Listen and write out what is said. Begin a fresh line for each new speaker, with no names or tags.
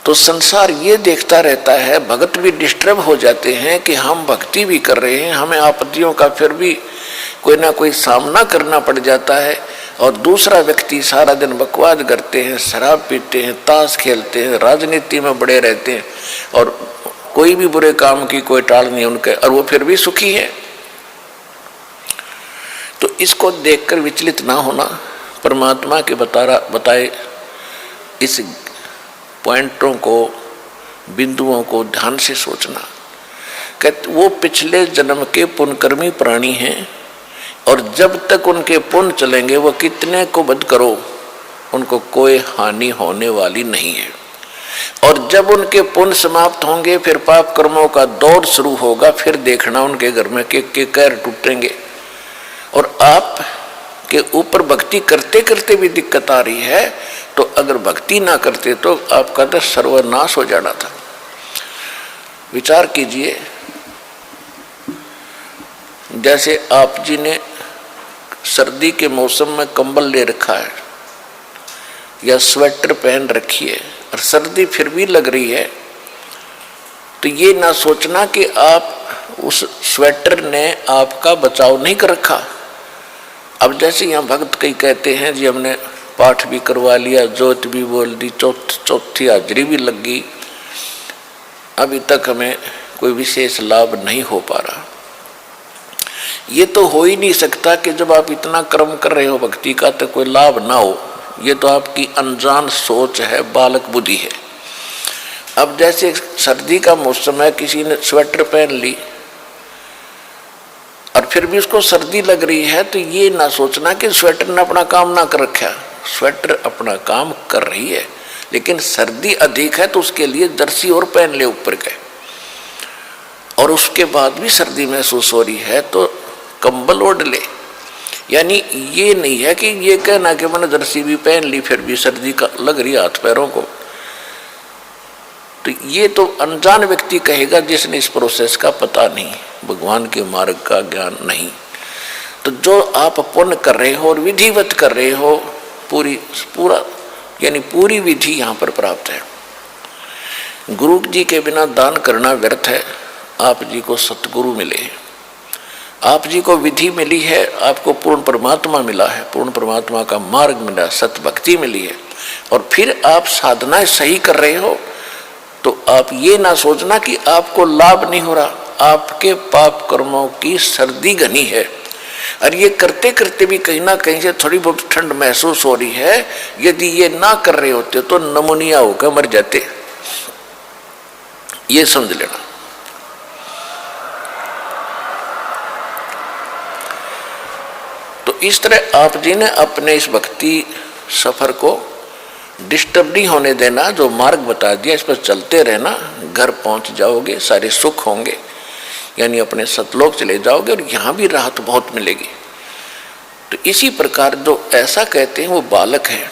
तो संसार ये देखता रहता है, भगत भी डिस्टर्ब हो जाते हैं कि हम भक्ति भी कर रहे हैं, हमें आपत्तियों का फिर भी कोई ना कोई सामना करना पड़ जाता है, और दूसरा व्यक्ति सारा दिन बकवाद करते हैं, शराब पीते हैं, ताश खेलते हैं, राजनीति में बड़े रहते हैं, और कोई भी बुरे काम की कोई टाल नहीं उनके, और वो फिर भी सुखी है। तो इसको देखकर विचलित ना होना, परमात्मा के बताए इस पॉइंटों को, बिंदुओं को ध्यान से सोचना। कहते वो पिछले जन्म के पुण्यकर्मी प्राणी हैं, और जब तक उनके पुण्य चलेंगे वो कितने को वध करो उनको कोई हानि होने वाली नहीं है। और जब उनके पुण्य समाप्त होंगे फिर पाप कर्मों का दौर शुरू होगा, फिर देखना उनके घर में के कैर टूटेंगे। और आप के ऊपर भक्ति करते करते भी दिक्कत आ रही है, तो अगर भक्ति ना करते तो आपका तो सर्वनाश हो जाना था। विचार कीजिए, जैसे आप जी ने सर्दी के मौसम में कंबल ले रखा है या स्वेटर पहन रखी है और सर्दी फिर भी लग रही है, तो ये ना सोचना कि आप उस स्वेटर ने आपका बचाव नहीं कर रखा। अब जैसे यहाँ भक्त कई कहते हैं जी हमने पाठ भी करवा लिया, जोत भी बोल दी, चौथी हाजरी भी लग गई, अभी तक हमें कोई विशेष लाभ नहीं हो पा रहा। ये तो हो ही नहीं सकता कि जब आप इतना कर्म कर रहे हो भक्ति का तो कोई लाभ ना हो। ये तो आपकी अनजान सोच है, बालक बुद्धि है। अब जैसे सर्दी का मौसम है, किसी ने स्वेटर पहन ली और फिर भी उसको सर्दी लग रही है, तो ये ना सोचना कि स्वेटर ने अपना काम ना कर रखा। स्वेटर अपना काम कर रही है, लेकिन सर्दी अधिक है तो उसके लिए जर्सी और पहन ले ऊपर के, और उसके बाद भी सर्दी महसूस हो रही है तो कंबल ओढ़ ले। यानी ये नहीं है कि ये कहना कि मैंने जर्सी भी पहन ली फिर भी सर्दी का लग रही हाथ पैरों को, तो ये तो अनजान व्यक्ति कहेगा जिसने इस प्रोसेस का पता नहीं, भगवान के मार्ग का ज्ञान नहीं। तो जो आप पुण्य कर रहे हो और विधिवत कर रहे हो, पूरी विधि यहाँ पर प्राप्त है। गुरु जी के बिना दान करना व्यर्थ है। आप जी को सतगुरु मिले, आप जी को विधि मिली है, आपको पूर्ण परमात्मा मिला है, पूर्ण परमात्मा का मार्ग मिला, सत भक्ति मिली है, और फिर आप साधनाएं सही कर रहे हो, तो आप ये ना सोचना कि आपको लाभ नहीं हो रहा। आपके पाप कर्मों की सर्दी घनी है, और ये करते करते भी कहीं ना कहीं से थोड़ी बहुत ठंड महसूस हो रही है। यदि ये ना कर रहे होते तो नमूनिया होकर मर जाते, ये समझ लेना। तो इस तरह आप जी ने अपने इस भक्ति सफर को डिस्टर्ब नहीं होने देना। जो मार्ग बता दिया इस पर चलते रहना, घर पहुंच जाओगे, सारे सुख होंगे, यानी अपने सतलोक चले जाओगे और यहाँ भी राहत बहुत मिलेगी। तो इसी प्रकार जो ऐसा कहते हैं वो बालक है,